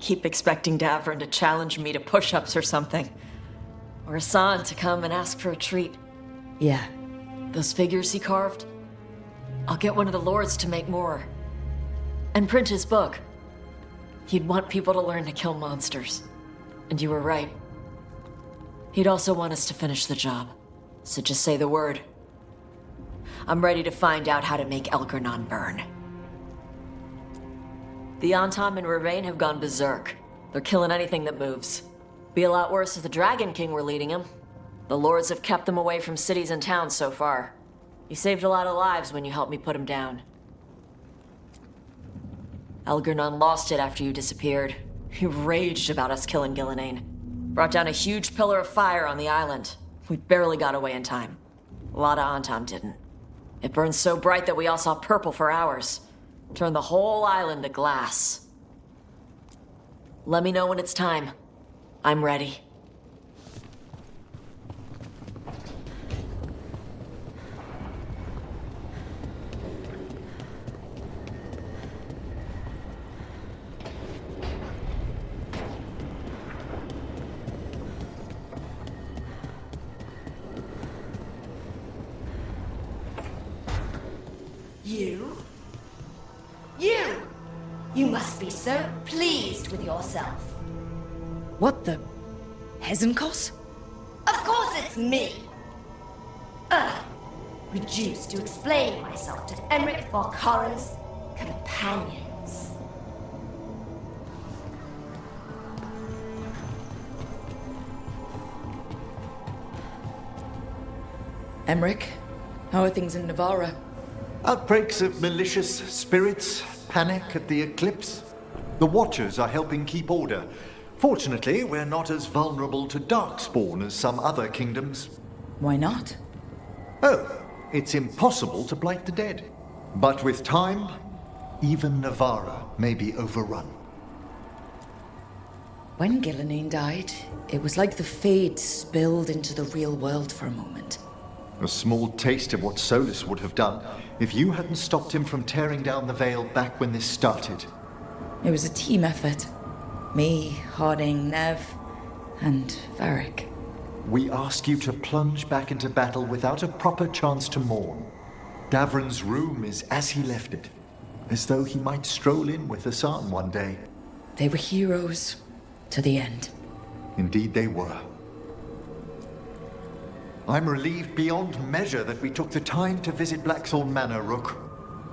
keep expecting Davrin to challenge me to push-ups or something. Or Assan to come and ask for a treat. Yeah. Those figures he carved? I'll get one of the lords to make more. And print his book. He'd want people to learn to kill monsters. And you were right. He'd also want us to finish the job. So just say the word. I'm ready to find out how to make Elgar'nan burn. The Antam and Ravain have gone berserk. They're killing anything that moves. Be a lot worse if the Dragon King were leading them. The lords have kept them away from cities and towns so far. You saved a lot of lives when you helped me put him down. Elgar'nan lost it after you disappeared. He raged about us killing Gillenane. Brought down a huge pillar of fire on the island. We barely got away in time. A lot of Antam didn't. It burned so bright that we all saw purple for hours. Turned the whole island to glass. Let me know when it's time. I'm ready. You must be so pleased with yourself. What the... Hezenkoss? Of course it's me! Reduced to explain myself to Emmrich Valkaran's companions. Emmrich, how are things in Navarra? Outbreaks of malicious spirits, panic at the eclipse. The Watchers are helping keep order. Fortunately, we're not as vulnerable to darkspawn as some other kingdoms. Why not? Oh, it's impossible to blight the dead. But with time, even Navarra may be overrun. When Gillenane died, it was like the Fade spilled into the real world for a moment. A small taste of what Solas would have done if you hadn't stopped him from tearing down the Veil back when this started. It was a team effort. Me, Harding, Neve, and Varric. We ask you to plunge back into battle without a proper chance to mourn. Davrin's room is as he left it, as though he might stroll in with Assan one day. They were heroes, to the end. Indeed they were. I'm relieved beyond measure that we took the time to visit Blackthorn Manor, Rook.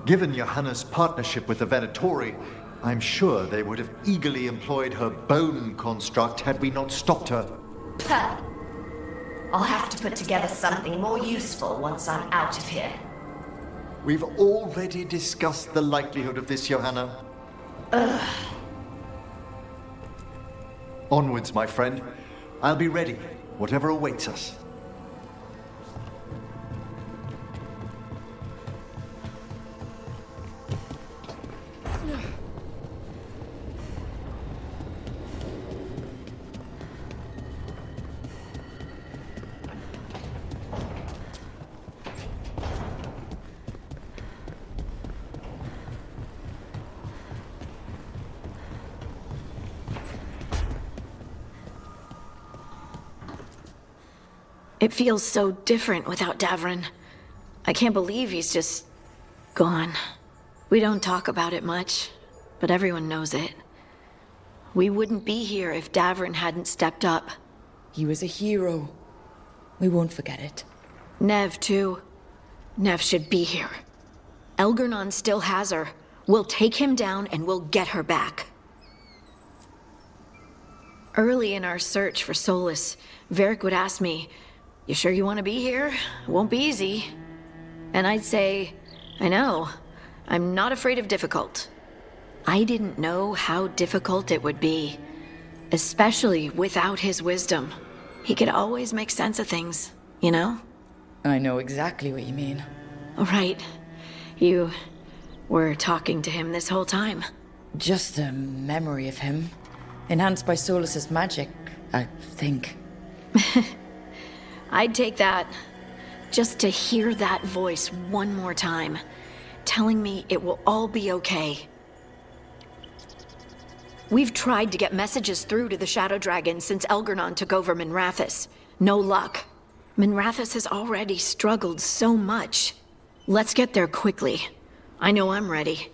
Given Johanna's partnership with the Venatori, I'm sure they would have eagerly employed her bone construct had we not stopped her. Puh. I'll have to put together something more useful once I'm out of here. We've already discussed the likelihood of this, Johanna. Onwards, my friend. I'll be ready, whatever awaits us. It feels so different without Davrin. I can't believe he's just gone. We don't talk about it much, but everyone knows it. We wouldn't be here if Davrin hadn't stepped up. He was a hero. We won't forget it. Neve, too. Neve should be here. Elgar'nan still has her. We'll take him down and we'll get her back. Early in our search for Solas, Varric would ask me, "You sure you want to be here? It won't be easy." And I'd say, "I know. I'm not afraid of difficult." I didn't know how difficult it would be, especially without his wisdom. He could always make sense of things, you know? I know exactly what you mean. Right. You were talking to him this whole time. Just a memory of him. Enhanced by Solas's magic, I think. I'd take that. Just to hear that voice one more time, telling me it will all be okay. We've tried to get messages through to the Shadow Dragon since Elgar'nan took over Minrathous. No luck. Minrathous has already struggled so much. Let's get there quickly. I know I'm ready.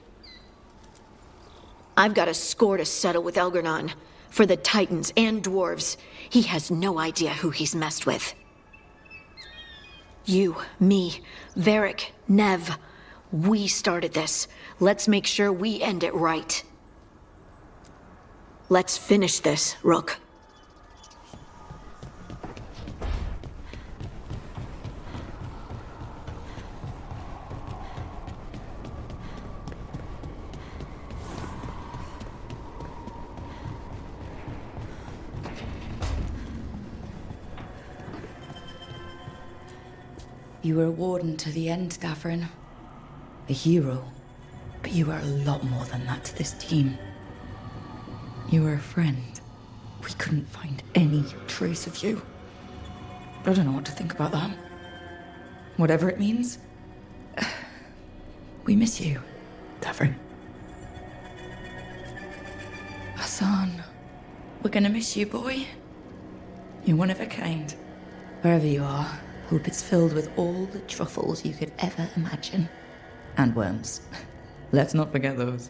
I've got a score to settle with Elgar'nan. For the Titans and Dwarves. He has no idea who he's messed with. You, me, Varric, Neve. We started this. Let's make sure we end it right. Let's finish this, Rook. You were a warden to the end, Davrin. A hero. But you were a lot more than that to this team. You were a friend. We couldn't find any trace of you. I don't know what to think about that. Whatever it means. We miss you, Davrin. Assan. We're gonna miss you, boy. You're one of a kind. Wherever you are, hope it's filled with all the truffles you could ever imagine. And worms. Let's not forget those.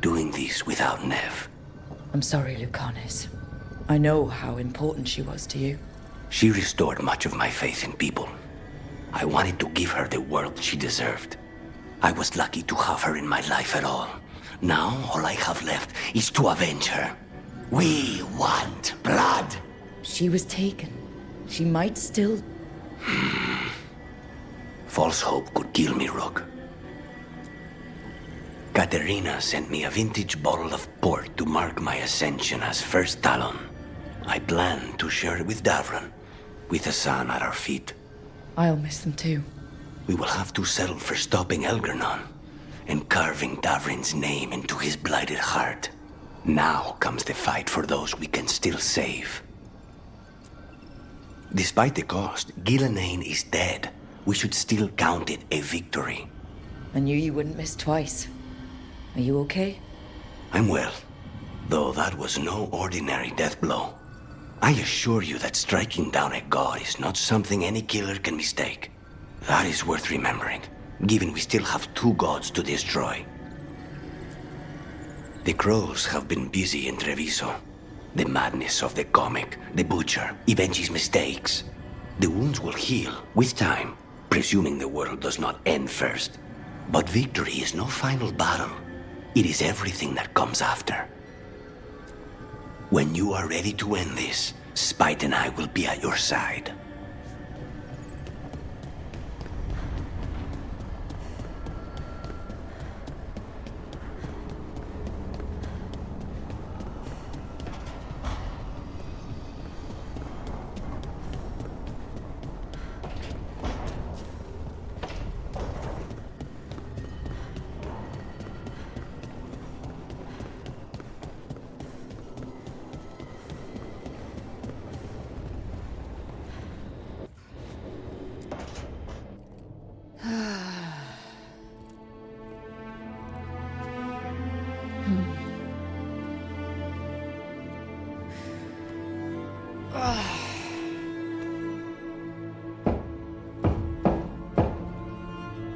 Doing this without Neve. I'm sorry, Lucanis. I know how important she was to you. She restored much of my faith in people. I wanted to give her the world she deserved. I was lucky to have her in my life at all. Now, all I have left is to avenge her. We want blood! She was taken. She might still... False hope could kill me, Rook. Katerina sent me a vintage bottle of port to mark my ascension as First Talon. I plan to share it with Davrin, with Assan at our feet. I'll miss them too. We will have to settle for stopping Elgar'nan and carving Davrin's name into his blighted heart. Now comes the fight for those we can still save. Despite the cost, Gillenane is dead. We should still count it a victory. I knew you wouldn't miss twice. Are you okay? I'm well, though that was no ordinary death blow. I assure you that striking down a god is not something any killer can mistake. That is worth remembering, given we still have 2 gods to destroy. The crows have been busy in Treviso. The madness of the comic, the butcher, avenge his mistakes. The wounds will heal, with time, presuming the world does not end first. But victory is no final battle. It is everything that comes after. When you are ready to end this, Spite and I will be at your side.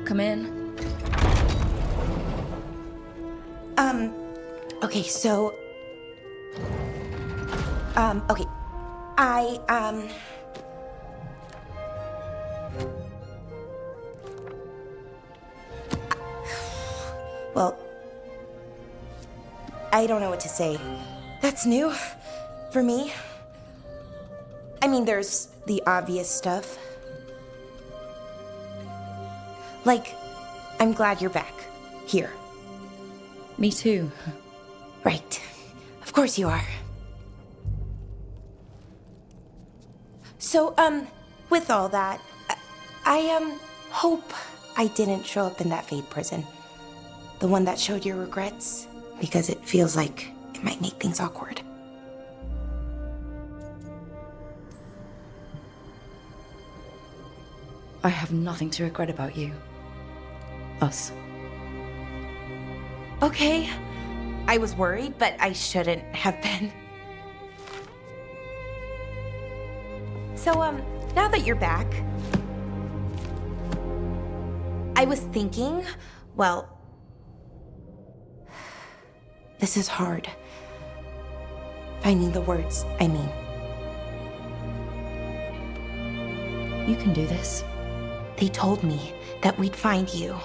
Come in. Okay, so... okay. Well... I don't know what to say. That's new. For me. I mean, there's the obvious stuff. Like, I'm glad you're back. Here. Me too. Right. Of course you are. So, with all that, I hope I didn't show up in that Fade prison. The one that showed your regrets, because it feels like it might make things awkward. I have nothing to regret about you. Us. Okay. I was worried, but I shouldn't have been. So, now that you're back, I was thinking, well, this is hard. Finding the words, I mean. You can do this. They told me that we'd find you.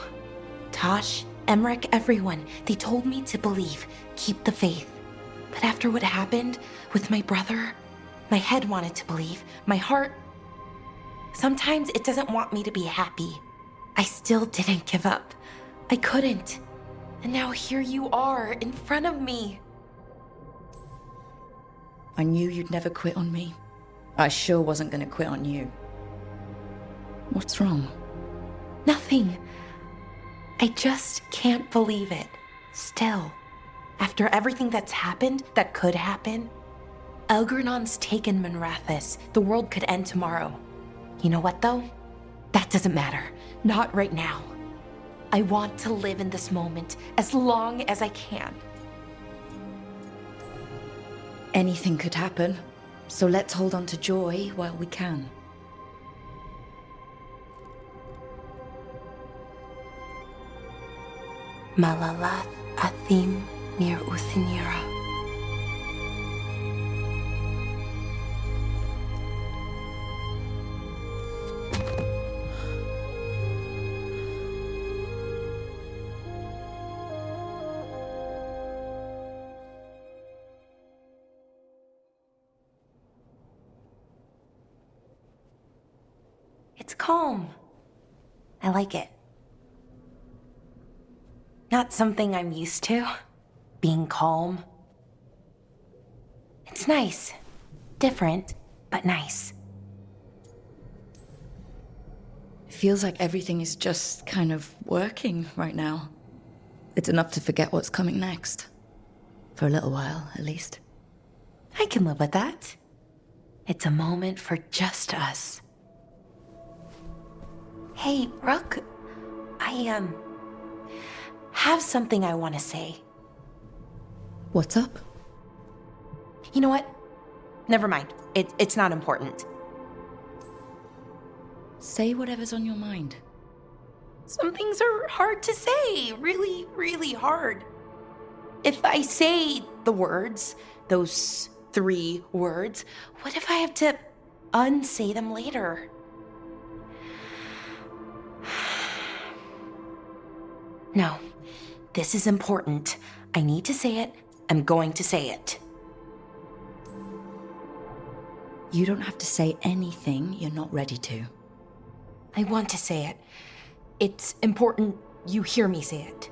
Taash, Emmrich, everyone. They told me to believe, keep the faith. But after what happened with my brother, my head wanted to believe. My heart, sometimes it doesn't want me to be happy. I still didn't give up. I couldn't. And now here you are, in front of me. I knew you'd never quit on me. I sure wasn't gonna quit on you. What's wrong? Nothing. I just can't believe it. Still. After everything that's happened, that could happen, Elgar'nan's taken Minrathous. The world could end tomorrow. You know what, though? That doesn't matter. Not right now. I want to live in this moment as long as I can. Anything could happen, so let's hold on to joy while we can. Malalath Athim Mir Uthinira. It's calm. I like it. Not something I'm used to, being calm. It's nice. Different, but nice. Feels like everything is just kind of working right now. It's enough to forget what's coming next. For a little while, at least. I can live with that. It's a moment for just us. Hey, Rook, I have something I want to say. What's up? You know what? Never mind. It's not important. Say whatever's on your mind. Some things are hard to say. Really, really hard. If I say the words, those 3 words, what if I have to unsay them later? No, this is important. I need to say it. I'm going to say it. You don't have to say anything you're not ready to. I want to say it. It's important you hear me say it.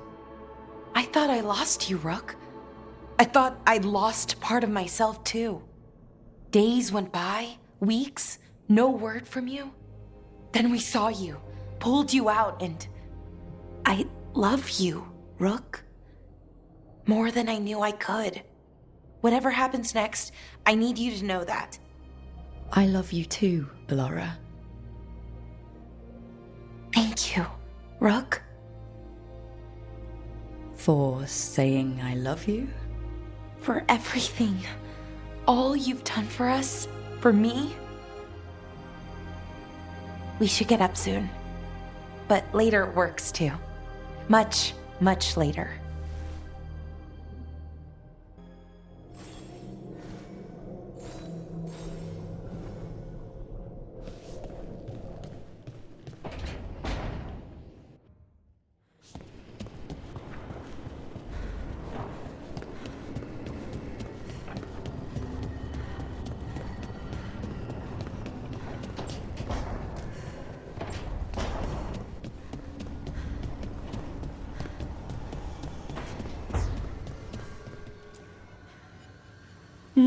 I thought I lost you, Rook. I thought I'd lost part of myself, too. Days went by, weeks, no word from you. Then we saw you, pulled you out, and I love you, Rook. More than I knew I could. Whatever happens next, I need you to know that. I love you too, Bellara. Thank you, Rook. For saying I love you? For everything. All you've done for us, for me. We should get up soon. But later works too. Much, much later.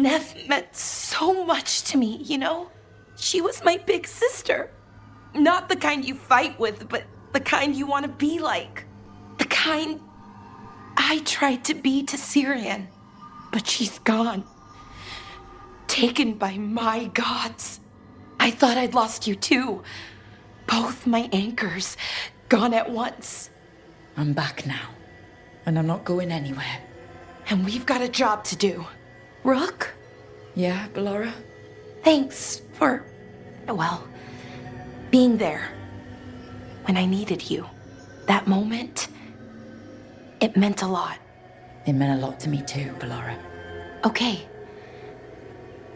Neve meant so much to me, you know? She was my big sister. Not the kind you fight with, but the kind you want to be like. The kind I tried to be to Syrian. But she's gone. Taken by my gods. I thought I'd lost you too. Both my anchors gone at once. I'm back now, and I'm not going anywhere. And we've got a job to do. Rook? Yeah, Bellara? Thanks for, well, being there when I needed you. That moment, it meant a lot. It meant a lot to me too, Bellara. Okay,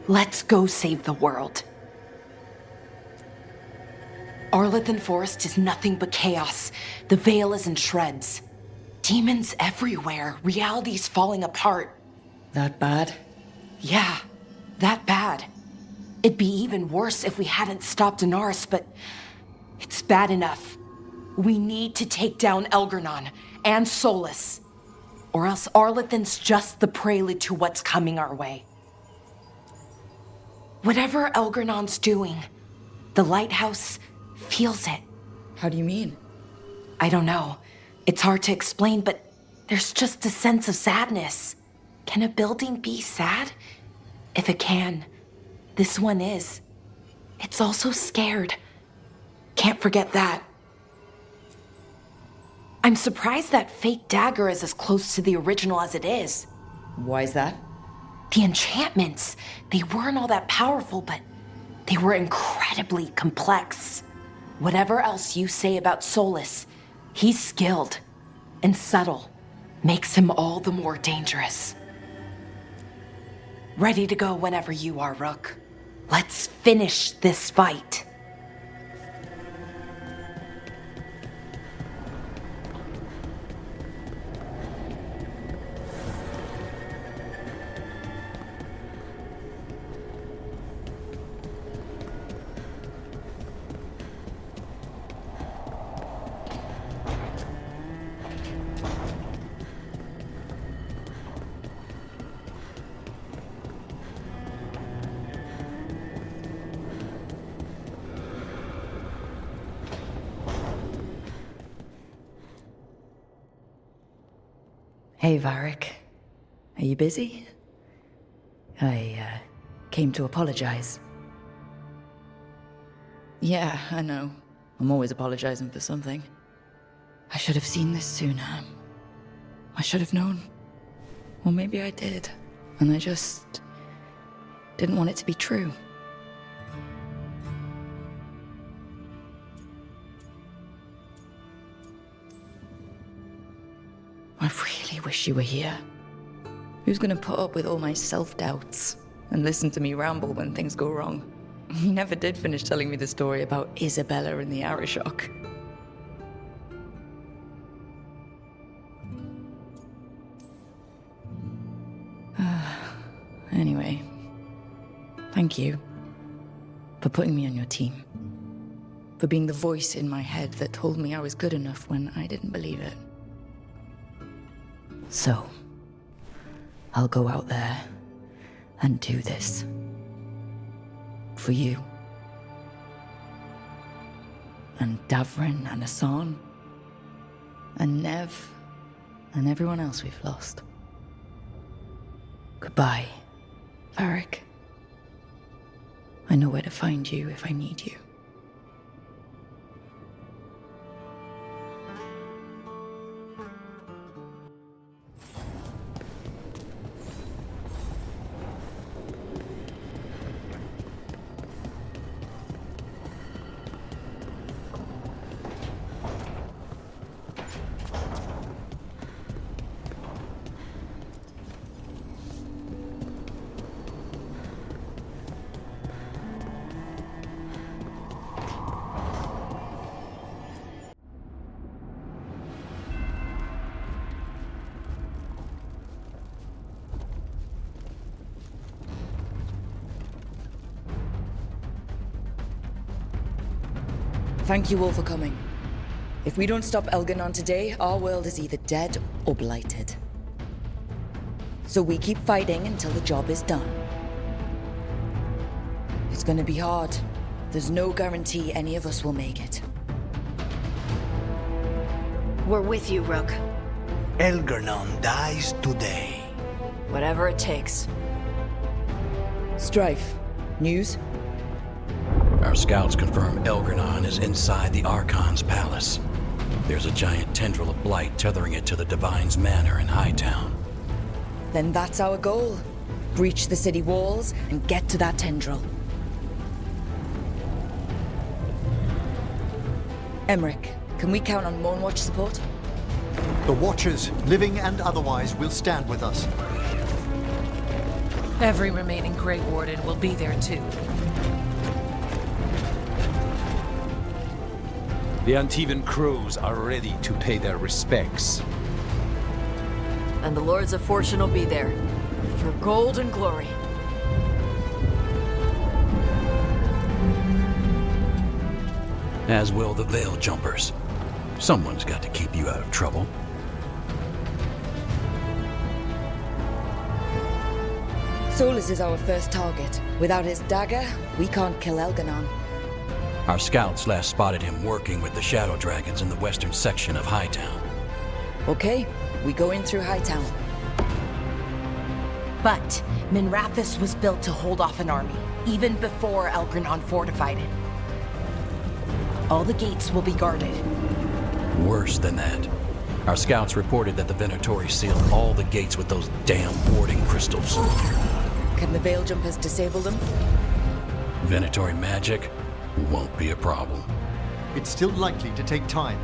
let's go save the world. Arlethan Forest is nothing but chaos. The Veil is in shreds. Demons everywhere. Reality's falling apart. That bad? Yeah, that bad. It'd be even worse if we hadn't stopped Anaris, but it's bad enough. We need to take down Elgar'nan and Solas, or else Arlethan's just the prelude to what's coming our way. Whatever Elgar'nan's doing, the lighthouse feels it. How do you mean? I don't know. It's hard to explain, but there's just a sense of sadness. Can a building be sad? If it can, this one is. It's also scared. Can't forget that. I'm surprised that fake dagger is as close to the original as it is. Why is that? The enchantments, they weren't all that powerful, but they were incredibly complex. Whatever else you say about Solas, he's skilled and subtle. Makes him all the more dangerous. Ready to go whenever you are, Rook. Let's finish this fight. Hey, Varric. Are you busy? I came to apologize. Yeah, I know. I'm always apologizing for something. I should have seen this sooner. I should have known. Or maybe I did, and I just didn't want it to be true. I really wish you were here. Who's gonna put up with all my self-doubts and listen to me ramble when things go wrong? He never did finish telling me the story about Isabella and the Arishok. Anyway, thank you for putting me on your team. For being the voice in my head that told me I was good enough when I didn't believe it. So, I'll go out there and do this. For you. And Davrin and Assan. And Neve. And everyone else we've lost. Goodbye, Varric. I know where to find you if I need you. Thank you all for coming. If we don't stop Elgar'nan today, our world is either dead or blighted. So we keep fighting until the job is done. gonna be hard. There's no guarantee any of us will make it. We're with you, Rook. Elgar'nan dies today. Whatever it takes. Strife, news? Our scouts confirm Elgar'nan is inside the Archon's palace. There's a giant tendril of blight tethering it to the Divine's manor in Hightown. Then that's our goal. Breach the city walls and get to that tendril. Emmrich, can we count on Moonwatch support? The Watchers, living and otherwise, will stand with us. Every remaining Grey Warden will be there too. The Antivan crews are ready to pay their respects. And the Lords of Fortune will be there. For gold and glory. As will the Veil Jumpers. Someone's got to keep you out of trouble. Solas is our first target. Without his dagger, we can't kill Elgar'nan. Our scouts last spotted him working with the Shadow Dragons in the western section of Hightown. Okay, we go in through Hightown. But Minrathous was built to hold off an army, even before Elgar'nan fortified it. All the gates will be guarded. Worse than that. Our scouts reported that the Venatori sealed all the gates with those damn warding crystals. Can the Veil Jumpers disable them? Venatori magic won't be a problem. It's still likely to take time.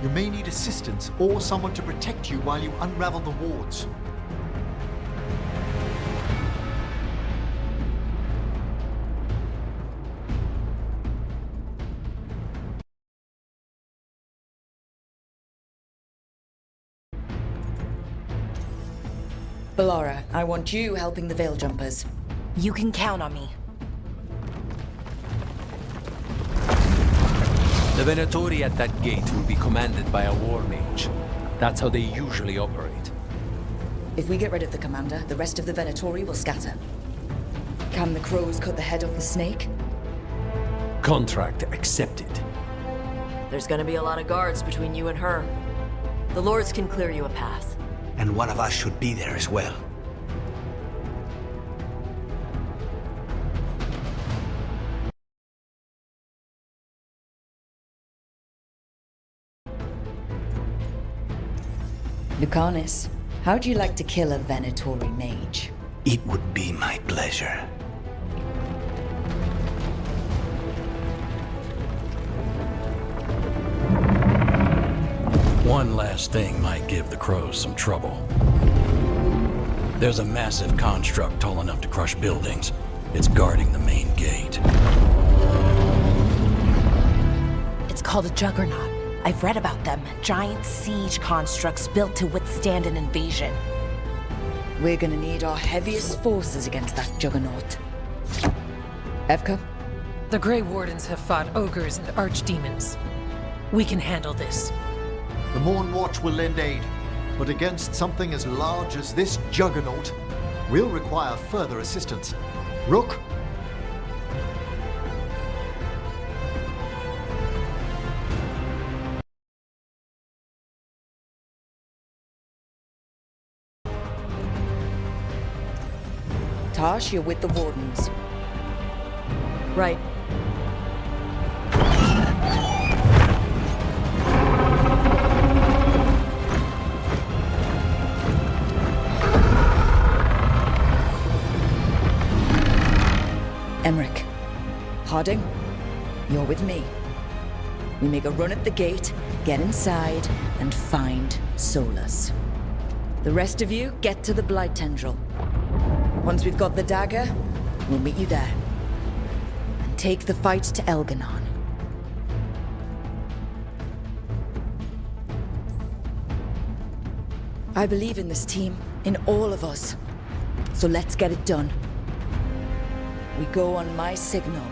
You may need assistance or someone to protect you while you unravel the wards. Bellara, I want you helping the Veil Jumpers. You can count on me. The Venatori at that gate will be commanded by a war mage. That's how they usually operate. If we get rid of the commander, the rest of the Venatori will scatter. Can the crows cut the head off the snake? Contract accepted. There's gonna be a lot of guards between you and her. The Lords can clear you a path. And one of us should be there as well. Lucanis, how'd you like to kill a Venatori mage? It would be my pleasure. One last thing might give the crows some trouble. There's a massive construct tall enough to crush buildings. It's guarding the main gate. It's called a Juggernaut. I've read about them. Giant siege constructs built to withstand an invasion. We're gonna need our heaviest forces against that Juggernaut. Evka? The Grey Wardens have fought ogres and archdemons. We can handle this. The Morn Watch will lend aid, but against something as large as this Juggernaut, we'll require further assistance. Rook? Taash, you're with the Wardens. Right. Emmrich. Harding, you're with me. We make a run at the gate, get inside, and find Solas. The rest of you get to the blight tendril. Once we've got the dagger, we'll meet you there. And take the fight to Elgar'nan. I believe in this team, in all of us. So let's get it done. We go on my signal.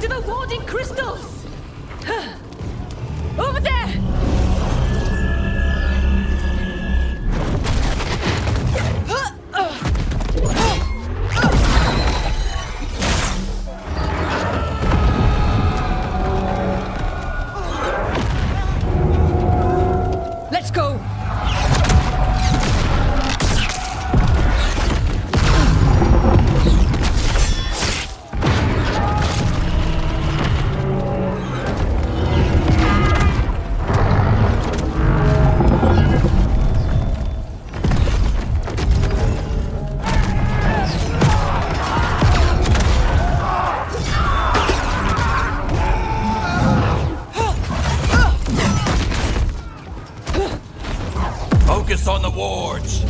to the warding crystals! Over there! Let's go! Focus on the wards!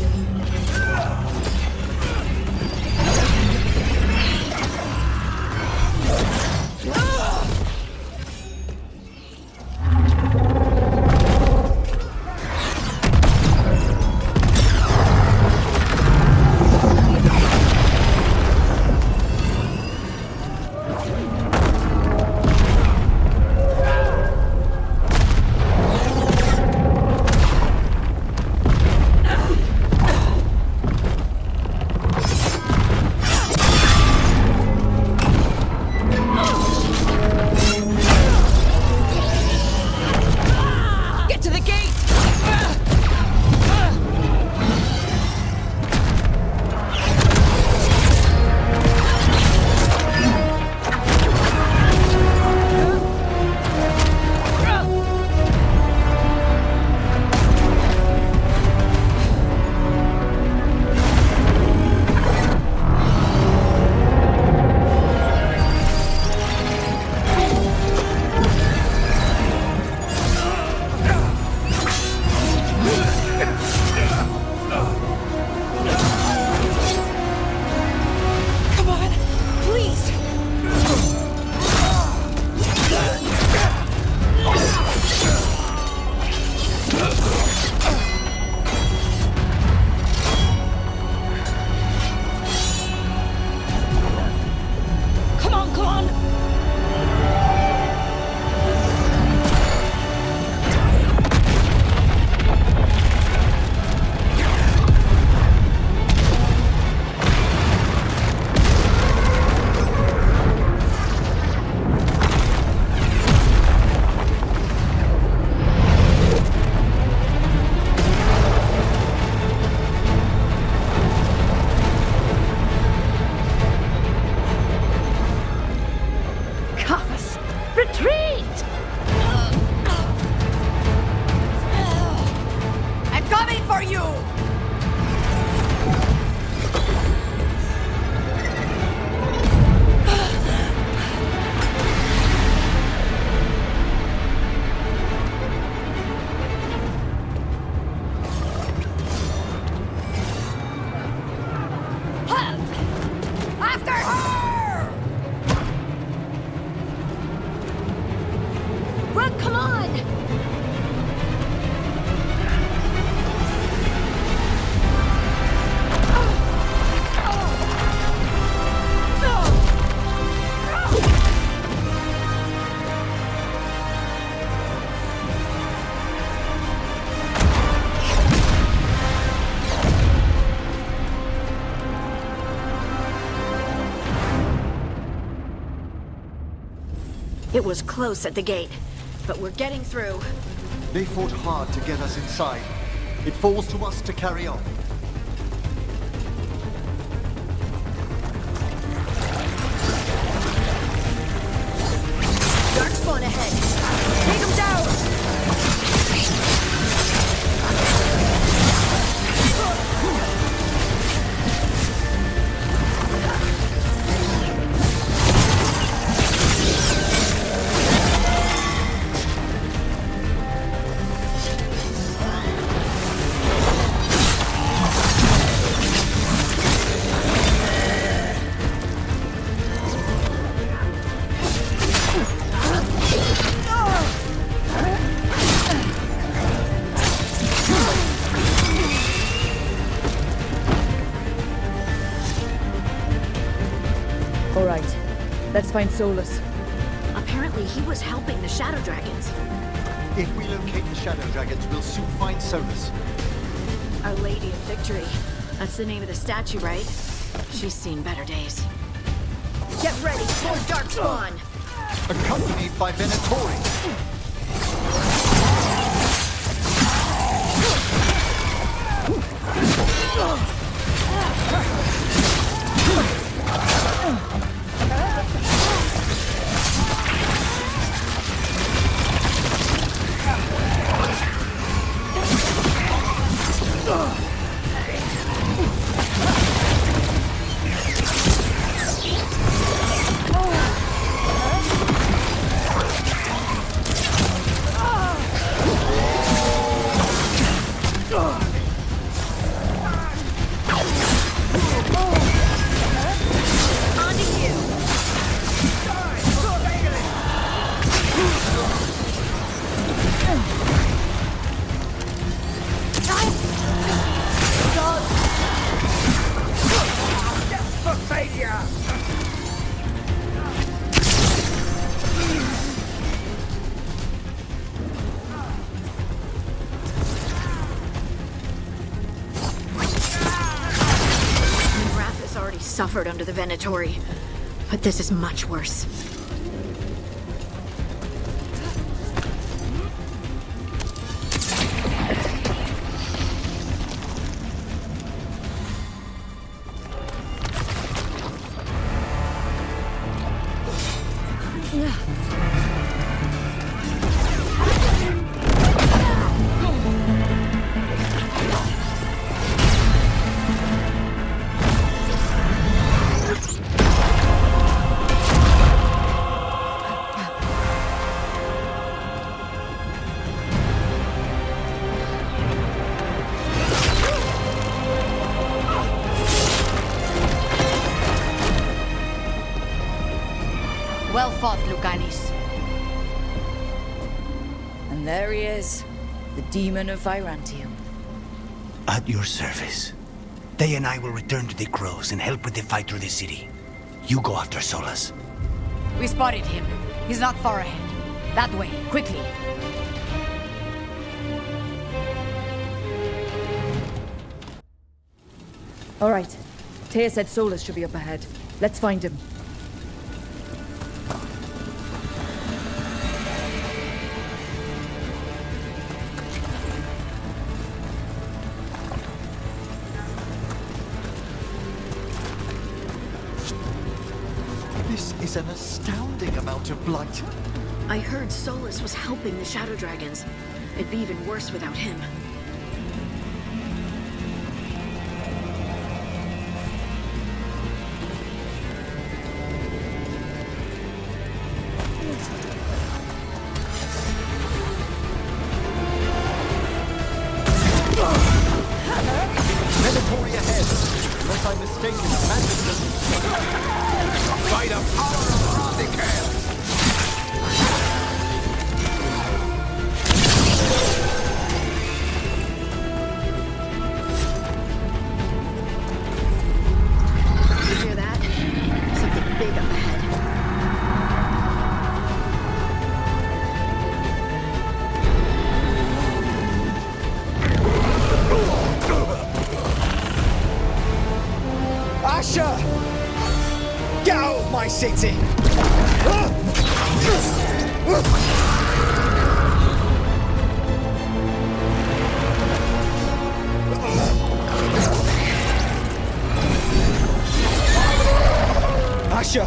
It was close at the gate, but we're getting through. They fought hard to get us inside. It falls to us to carry on. Darkspawn ahead. Take him down! All right, let's find Solas. Apparently, he was helping the Shadow Dragons. If we locate the Shadow Dragons, we'll soon find Solas. Our Lady of Victory. That's the name of the statue, right? She's seen better days. Get ready for Darkspawn! Accompanied by Venatori. Suffered under the Venatori, but this is much worse. Well fought, Lucanis. And there he is, the demon of Virantium. At your service. Teia and I will return to the Crows and help with the fight through the city. You go after Solas. We spotted him. He's not far ahead. That way, quickly. All right. Teia said Solas should be up ahead. Let's find him. This is an astounding amount of blight. I heard Solas was helping the Shadow Dragons. It'd be even worse without him. Venatori ahead. Unless I'm mistaken, the magic doesn't... By the power of Radical! You hear that? Something big up ahead. Asha! Get out of my city! Asha!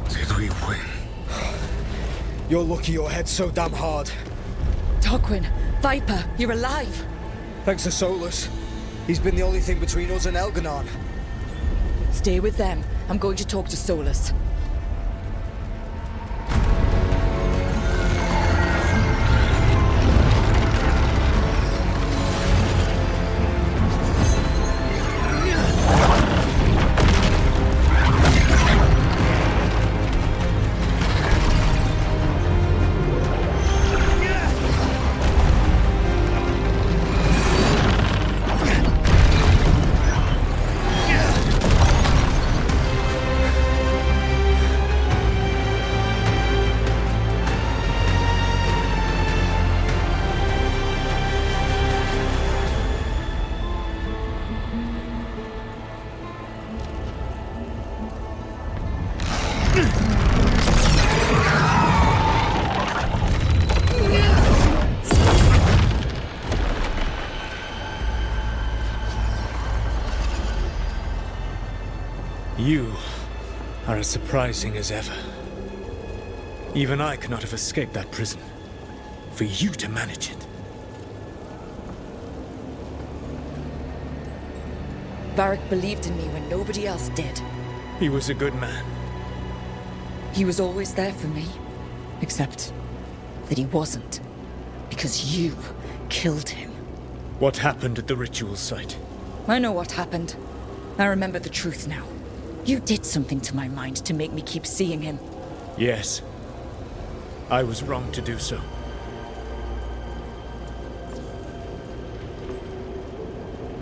Did we win? You're lucky your head's so damn hard. Tarquin, Viper, you're alive! Thanks to Solas. He's been the only thing between us and Elgar'nan. Stay with them. I'm going to talk to Solas. You are as surprising as ever. Even I could not have escaped that prison. For you to manage it. Varric believed in me when nobody else did. He was a good man. He was always there for me. Except that he wasn't. Because you killed him. What happened at the ritual site? I know what happened. I remember the truth now. You did something to my mind to make me keep seeing him. Yes. I was wrong to do so.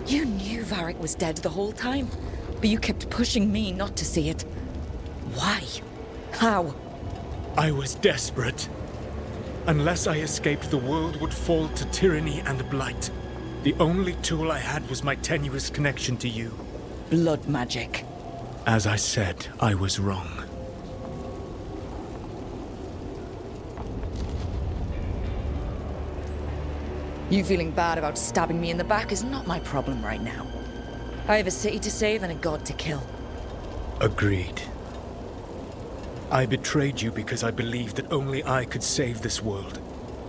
You knew Varric was dead the whole time, but you kept pushing me not to see it. Why? How? I was desperate. Unless I escaped, the world would fall to tyranny and blight. The only tool I had was my tenuous connection to you. Blood magic. As I said, I was wrong. You feeling bad about stabbing me in the back is not my problem right now. I have a city to save and a god to kill. Agreed. I betrayed you because I believed that only I could save this world.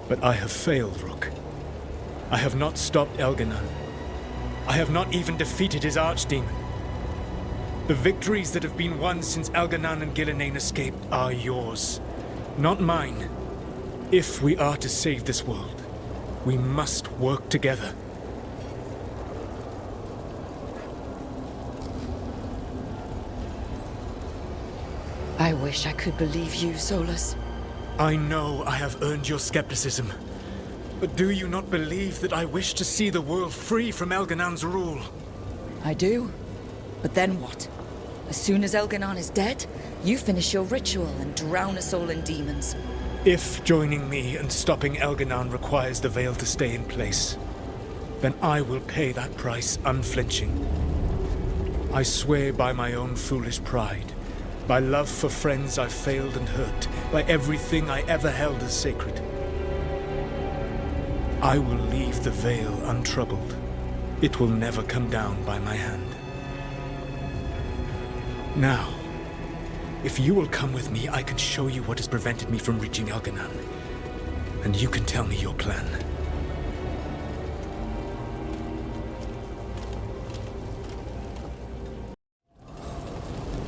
But I have failed, Rook. I have not stopped Elgar'nan. I have not even defeated his archdemon. The victories that have been won since Elgar'nan and Gillenane escaped are yours, not mine. If we are to save this world, we must work together. I wish I could believe you, Solas. I know I have earned your skepticism. But do you not believe that I wish to see the world free from Elgar'nan's rule? I do. But then what? As soon as Elgar'nan is dead, you finish your ritual and drown us all in demons. If joining me and stopping Elgar'nan requires the veil to stay in place, then I will pay that price unflinching. I swear by my own foolish pride, by love for friends I've failed and hurt, by everything I ever held as sacred. I will leave the veil untroubled. It will never come down by my hand. Now, if you will come with me, I can show you what has prevented me from reaching Elgar'nan. And you can tell me your plan.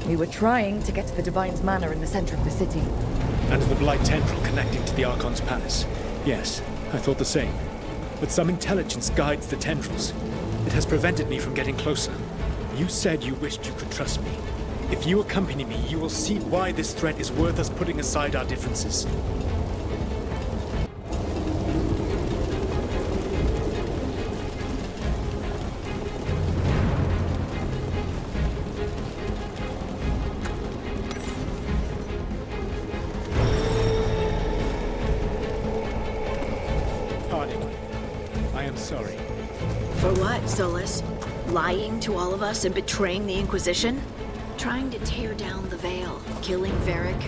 We were trying to get to the Divine's Manor in the center of the city. And the blight tendril connecting to the Archon's palace. Yes, I thought the same. But some intelligence guides the tendrils. It has prevented me from getting closer. You said you wished you could trust me. If you accompany me, you will see why this threat is worth us putting aside our differences. Pardon me. I am sorry. For what, Solas? Lying to all of us and betraying the Inquisition? Trying to tear down the veil, killing Varric,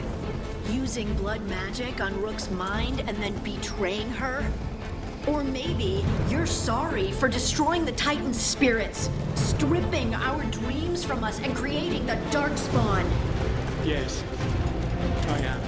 using blood magic on Rook's mind and then betraying her? Or maybe you're sorry for destroying the Titan's spirits, stripping our dreams from us and creating the Darkspawn. Yes, I am.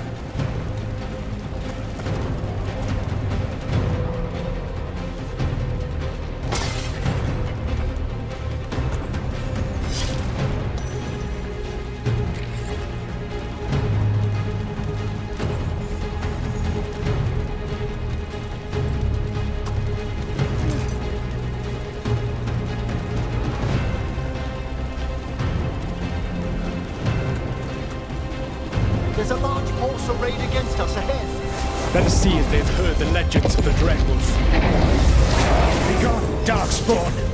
There's a large force arrayed against us ahead. Let us see if they've heard the legends of the Dreadwolf. Begone, Darkspawn!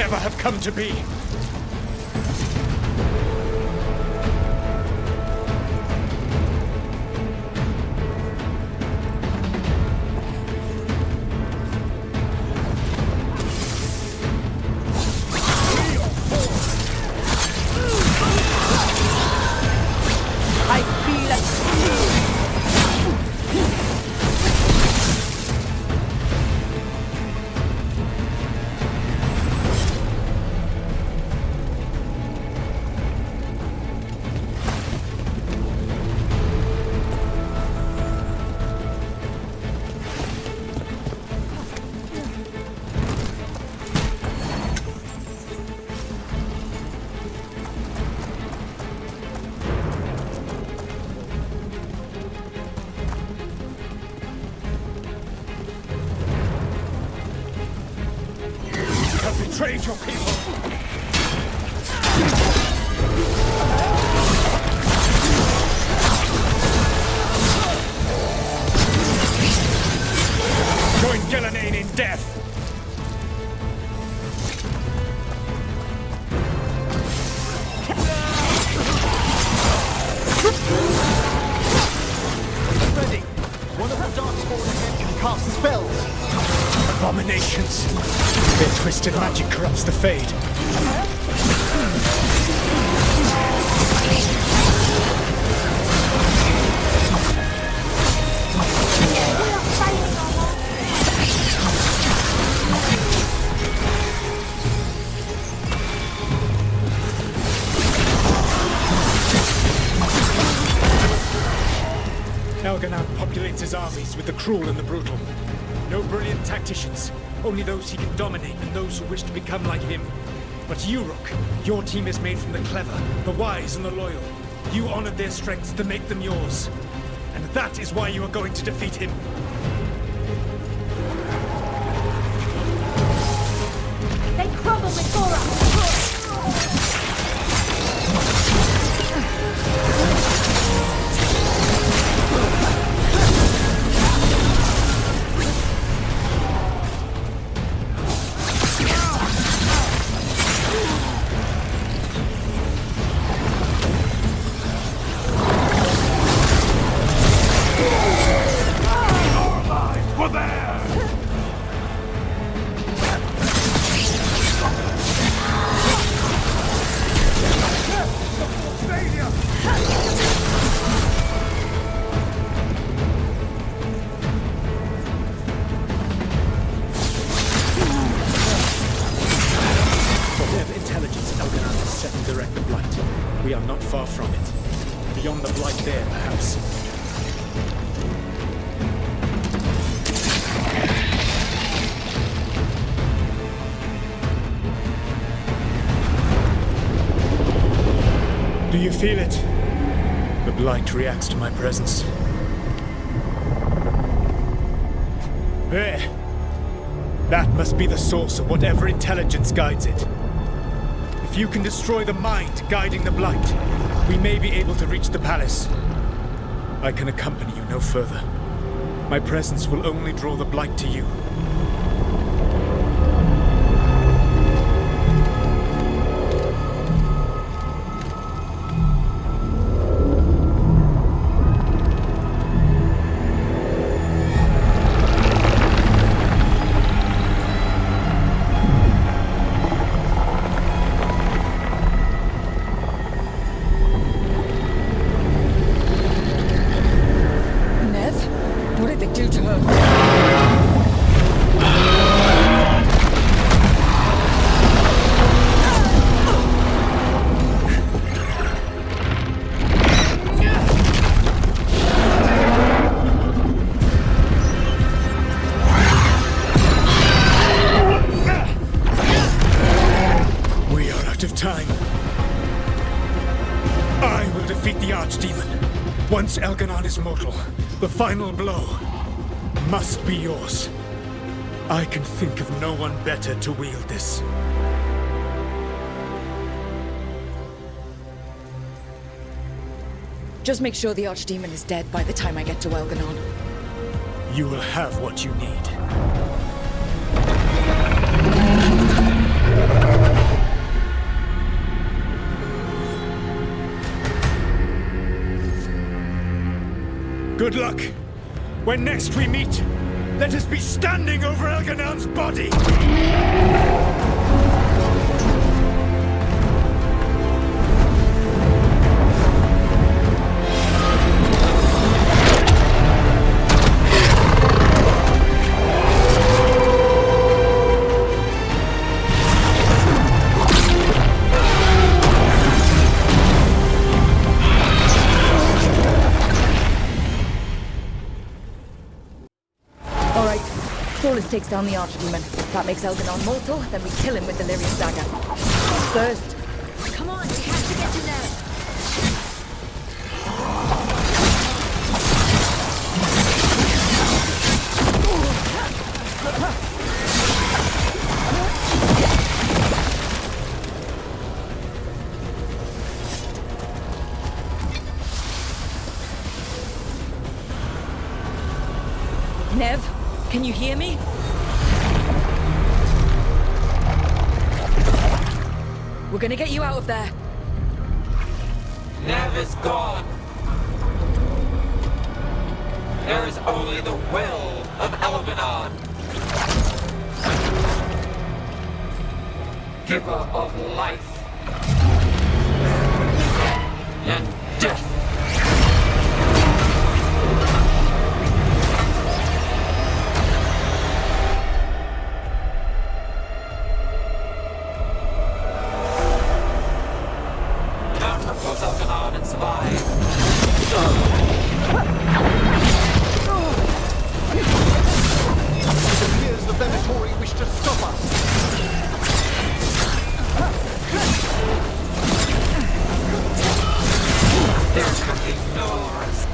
never have come to be. Betrayed your people! Join Gillenane in death! Ready! One of the Darkspawn ahead can cast spells! Abominations! Their twisted magic corrupts the Fade. Elgar'nan populates his armies with the cruel and the brutal. No brilliant tacticians, only those he can dominate and those who wish to become like him. But you, Rook, your team is made from the clever, the wise and the loyal. You honored their strengths to make them yours. And that is why you are going to defeat him. They crumble before us! Do you feel it? The blight reacts to my presence. There! That must be the source of whatever intelligence guides it. If you can destroy the mind guiding the blight, we may be able to reach the palace. I can accompany you no further. My presence will only draw the blight to you. Once Elgar'nan is mortal, the final blow must be yours. I can think of no one better to wield this. Just make sure the archdemon is dead by the time I get to Elgar'nan. You will have what you need. Good luck. When next we meet, let us be standing over Elgar'nan's body! Solas takes down the archdemon. That makes Elgar'nan mortal, then we kill him with the Lyrian dagger. First. Come on, we have to get to Neve. Neve, can you hear me? We're gonna get you out of there. Neve is gone. There is only the will of Elgar'nan. Giver of life and death. Elgar'nan and survive. It appears the Veilguard wish to stop us. There can be no rest.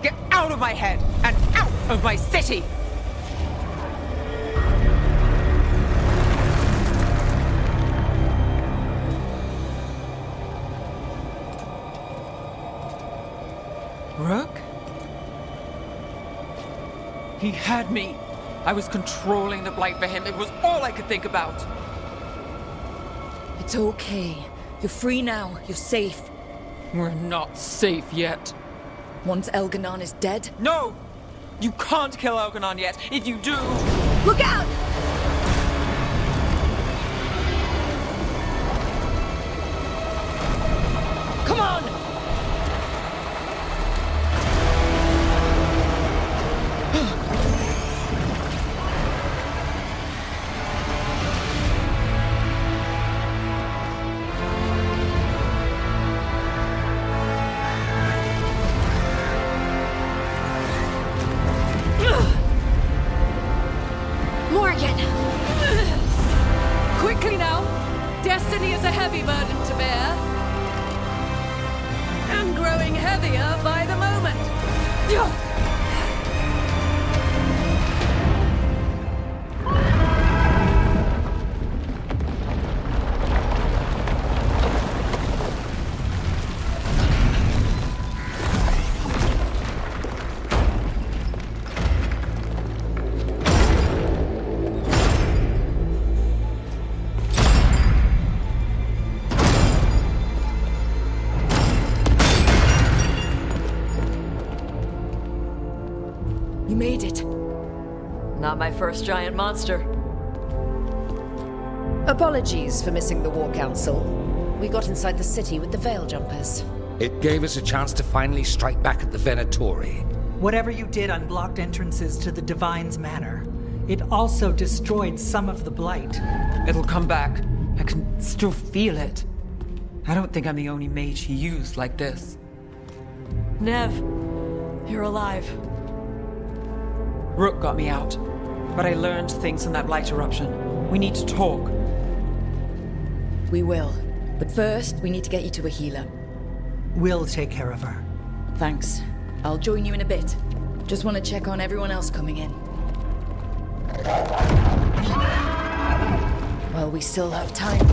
Get out of my head and out of my city! Rook? He had me. I was controlling the blight for him. It was all I could think about. It's okay. You're free now. You're safe. We're not safe yet. Once Elgar'nan is dead? No! You can't kill Elgar'nan yet. If you do... Look out! Come on! Quickly now! Destiny is a heavy burden to bear. And growing heavier by the moment. You made it. Not my first giant monster. Apologies for missing the War Council. We got inside the city with the Veil Jumpers. It gave us a chance to finally strike back at the Venatori. Whatever you did unblocked entrances to the Divine's Manor. It also destroyed some of the blight. It'll come back. I can still feel it. I don't think I'm the only mage he used like this. Neve, you're alive. Rook got me out, but I learned things in that blight eruption. We need to talk. We will. But first, we need to get you to a healer. We'll take care of her. Thanks. I'll join you in a bit. Just want to check on everyone else coming in. Well, we still have time.